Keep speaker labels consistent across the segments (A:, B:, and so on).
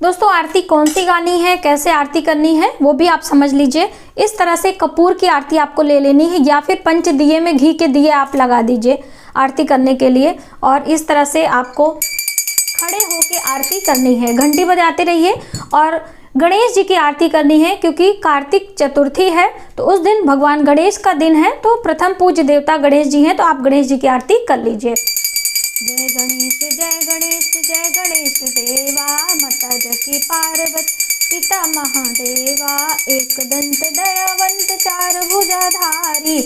A: दोस्तों आरती कौन सी गानी है, कैसे आरती करनी है वो भी आप समझ लीजिए। इस तरह से कपूर की आरती आपको ले लेनी है या फिर पंच दिए में घी के दिए आप लगा दीजिए आरती करने के लिए। और इस तरह से आपको खड़े होके आरती करनी है, घंटी बजाते रहिए। और गणेश जी की आरती करनी है क्योंकि कार्तिक चतुर्थी है, तो उस दिन भगवान गणेश का दिन है, तो प्रथम पूज्य देवता गणेश जी हैं, तो आप गणेश जी की आरती कर लीजिए। जय गणेश जय गणेश जय गणेश देवा, माता जकी पार्वती पिता महादेवा, एक दंत दयावंत चार भुजाधारी।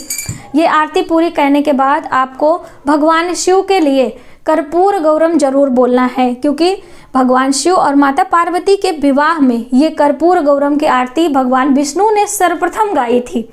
A: ये आरती पूरी करने के बाद आपको भगवान शिव के लिए कर्पूर गौरम जरूर बोलना है, क्योंकि भगवान शिव और माता पार्वती के विवाह में ये कर्पूर गौरम की आरती भगवान विष्णु ने सर्वप्रथम गाई थी,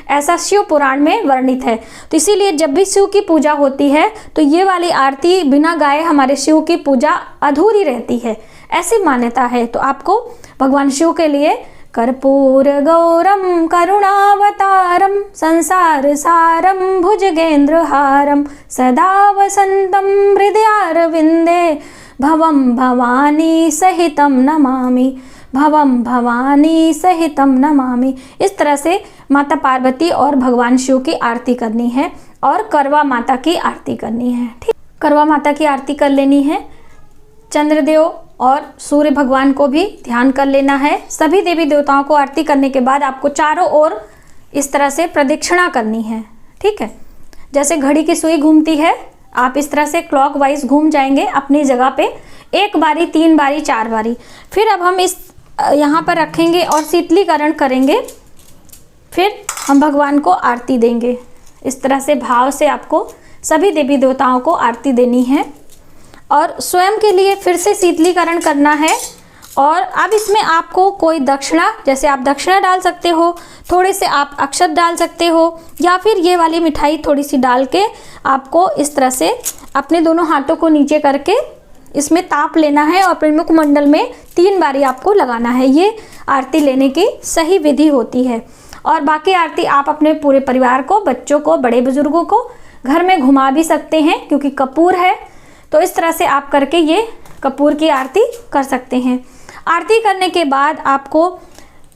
A: ऐसा शिव पुराण में वर्णित है। तो इसीलिए जब भी शिव की पूजा होती है तो ये वाली आरती बिना गाए हमारे शिव की पूजा अधूरी रहती है, ऐसी मान्यता है। तो आपको भगवान शिव के लिए कर्पूर गौरम करुणावतारम संसार सारम भुजगेंद्र हारम सदा वसंतम हृदयारविंदे भवम भवानी सहितम नमामि, भवम भवानी सहितम नमामि। इस तरह से माता पार्वती और भगवान शिव की आरती करनी है और करवा माता की आरती करनी है। ठीक, करवा माता की आरती कर लेनी है। चंद्रदेव और सूर्य भगवान को भी ध्यान कर लेना है। सभी देवी देवताओं को आरती करने के बाद आपको चारों ओर इस तरह से प्रदक्षिणा करनी है। ठीक है, जैसे घड़ी की सुई घूमती है, आप इस तरह से क्लॉकवाइज घूम जाएंगे अपनी जगह पे, एक बारी, 3 बारी, 4 बारी। फिर अब हम इस यहाँ पर रखेंगे और शीतलीकरण करेंगे, फिर हम भगवान को आरती देंगे। इस तरह से भाव से आपको सभी देवी देवताओं को आरती देनी है और स्वयं के लिए फिर से शीतलीकरण करना है। और अब इसमें आपको कोई दक्षिणा, जैसे आप दक्षिणा डाल सकते हो, थोड़े से आप अक्षत डाल सकते हो, या फिर ये वाली मिठाई थोड़ी सी डाल के आपको इस तरह से अपने दोनों हाथों को नीचे करके इसमें ताप लेना है और अपने मुखमंडल में 3 बारी आपको लगाना है। ये आरती लेने की सही विधि होती है। और बाकी आरती आप अपने पूरे परिवार को, बच्चों को, बड़े बुजुर्गों को घर में घुमा भी सकते हैं, क्योंकि कपूर है, तो इस तरह से आप करके ये कपूर की आरती कर सकते हैं। आरती करने के बाद आपको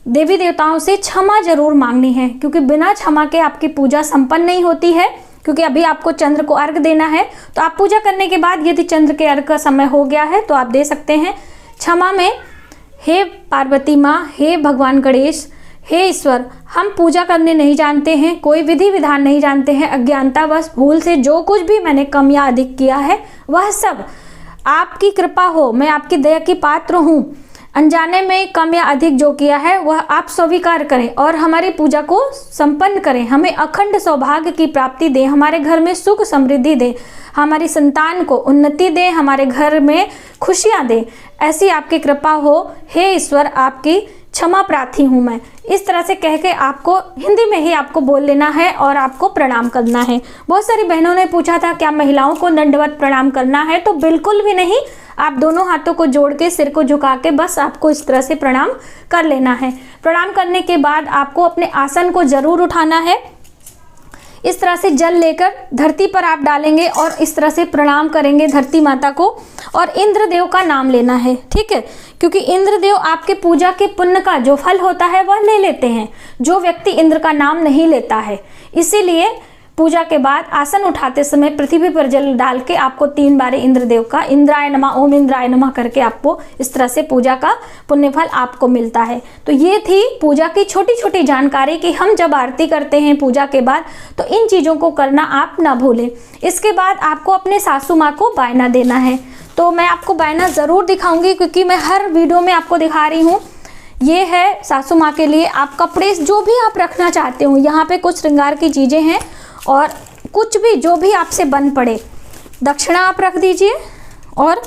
A: देवी देवताओं से क्षमा जरूर मांगनी है, क्योंकि बिना क्षमा के आपकी पूजा संपन्न नहीं होती है। क्योंकि अभी आपको चंद्र को अर्घ देना है, तो आप पूजा करने के बाद यदि चंद्र के अर्घ का समय हो गया है तो आप दे सकते हैं क्षमा में। हे पार्वती माँ, हे भगवान गणेश, हे ईश्वर, हम पूजा करने नहीं जानते हैं, कोई विधि विधान नहीं जानते हैं, अज्ञानतावश भूल से जो कुछ भी मैंने कम या अधिक किया है वह सब आपकी कृपा हो, मैं आपकी दया की पात्र हूँ। अनजाने में कम या अधिक जो किया है वह आप स्वीकार करें और हमारी पूजा को संपन्न करें। हमें अखंड सौभाग्य की प्राप्ति दें, हमारे घर में सुख समृद्धि दें, हमारी संतान को उन्नति दें, हमारे घर में खुशियां दें, ऐसी आपकी कृपा हो। हे ईश्वर, आपकी क्षमा प्रार्थी हूँ मैं। इस तरह से कह के आपको हिंदी में ही आपको बोल लेना है और आपको प्रणाम करना है। बहुत सारी बहनों ने पूछा था क्या महिलाओं को दंडवत प्रणाम करना है, तो बिल्कुल भी नहीं। आप दोनों हाथों को जोड़ के, सिर को झुका के बस आपको इस तरह से प्रणाम कर लेना है। प्रणाम करने के बाद आपको अपने आसन को जरूर उठाना है। इस तरह से जल लेकर धरती पर आप डालेंगे और इस तरह से प्रणाम करेंगे धरती माता को, और इंद्रदेव का नाम लेना है। ठीक है, क्योंकि इंद्रदेव आपके पूजा के पुण्य का जो फल होता है वह ले लेते हैं, जो व्यक्ति इंद्र का नाम नहीं लेता है। इसीलिए पूजा के बाद आसन उठाते समय पृथ्वी पर जल डाल के आपको 3 बार इंद्रदेव का इंद्राय नमः, ओम इंद्राय नमः करके आपको इस तरह से पूजा का पुण्य फल आपको मिलता है। तो ये थी पूजा की छोटी छोटी जानकारी कि हम जब आरती करते हैं पूजा के बाद तो इन चीज़ों को करना आप ना भूलें। इसके बाद आपको अपने सासू माँ को बायना देना है। तो मैं आपको बायना ज़रूर दिखाऊंगी, क्योंकि मैं हर वीडियो में आपको दिखा रही हूँ। ये है सासू माँ के लिए आप कपड़े जो भी आप रखना चाहते हो, यहाँ पे कुछ श्रृंगार की चीज़ें हैं और कुछ भी जो भी आपसे बन पड़े, दक्षिणा आप रख दीजिए, और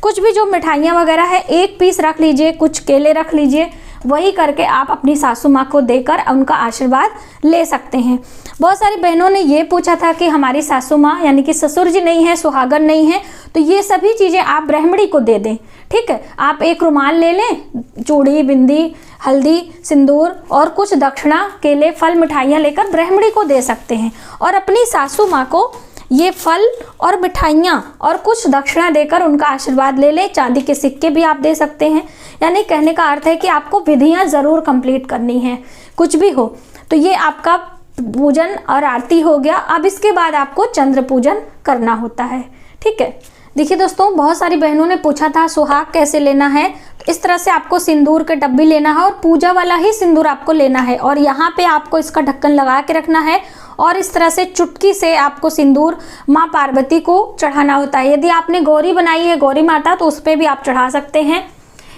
A: कुछ भी जो मिठाइयाँ वगैरह है 1 पीस रख लीजिए, कुछ केले रख लीजिए, वही करके आप अपनी सासू माँ को देकर उनका आशीर्वाद ले सकते हैं। बहुत सारी बहनों ने ये पूछा था कि हमारी सासू माँ यानी कि ससुर जी नहीं है, सुहागन नहीं है, तो ये सभी चीज़ें आप ब्राह्मणी को दे दें। ठीक है, आप एक रुमाल ले लें, चूड़ी, बिंदी, हल्दी, सिंदूर और कुछ दक्षिणा, केले, फल, मिठाइयाँ लेकर ब्राह्मणी को दे सकते हैं। और अपनी सासू माँ को ये फल और मिठाइयाँ और कुछ दक्षिणा देकर उनका आशीर्वाद ले लें। चांदी के सिक्के भी आप दे सकते हैं। यानी कहने का अर्थ है कि आपको विधियाँ ज़रूर कंप्लीट करनी है, कुछ भी हो। तो ये आपका पूजन और आरती हो गया। अब इसके बाद आपको चंद्र पूजन करना होता है। ठीक है, देखिए दोस्तों, बहुत सारी बहनों ने पूछा था सुहाग कैसे लेना है। तो इस तरह से आपको सिंदूर के डब्बी लेना है और पूजा वाला ही सिंदूर आपको लेना है और यहाँ पे आपको इसका ढक्कन लगा के रखना है और इस तरह से चुटकी से आपको सिंदूर माँ पार्वती को चढ़ाना होता है। यदि आपने गौरी बनाई है, गौरी माता, तो उस पर भी आप चढ़ा सकते हैं।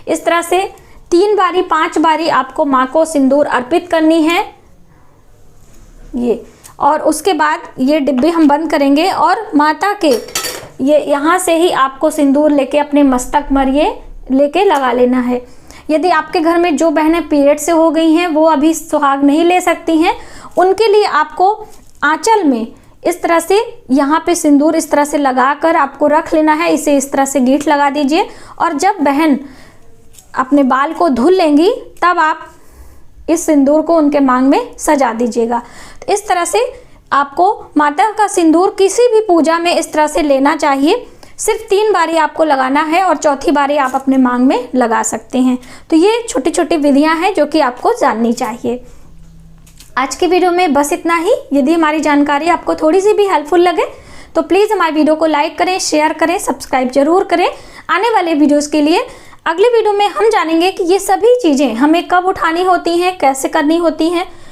A: इस तरह से 3 बारी 5 बारी आपको माँ को सिंदूर अर्पित करनी है ये। और उसके बाद ये डिब्बे हम बंद करेंगे और माता के ये यहाँ से ही आपको सिंदूर लेके अपने मस्तक पर ये लेके लगा लेना है। यदि आपके घर में जो बहनें पीरियड से हो गई हैं वो अभी सुहाग नहीं ले सकती हैं, उनके लिए आपको आंचल में इस तरह से यहाँ पे सिंदूर इस तरह से लगाकर आपको रख लेना है। इसे इस तरह से गीठ लगा दीजिए और जब बहन अपने बाल को धुल लेंगी तब आप इस सिंदूर को उनके मांग में सजा दीजिएगा। तो इस तरह से आपको माता का सिंदूर किसी भी पूजा में इस तरह से लेना चाहिए। सिर्फ 3 बारी आपको लगाना है और चौथी बारी आप अपने मांग में लगा सकते हैं। तो ये छोटी छोटी विधियां हैं जो कि आपको जाननी चाहिए। आज की वीडियो में बस इतना ही। यदि हमारी जानकारी आपको थोड़ी सी भी हेल्पफुल लगे तो प्लीज़ हमारी वीडियो को लाइक करें, शेयर करें, सब्सक्राइब जरूर करें। आने वाले वीडियोज़ के लिए अगले वीडियो में हम जानेंगे कि ये सभी चीज़ें हमें कब उठानी होती हैं, कैसे करनी होती हैं।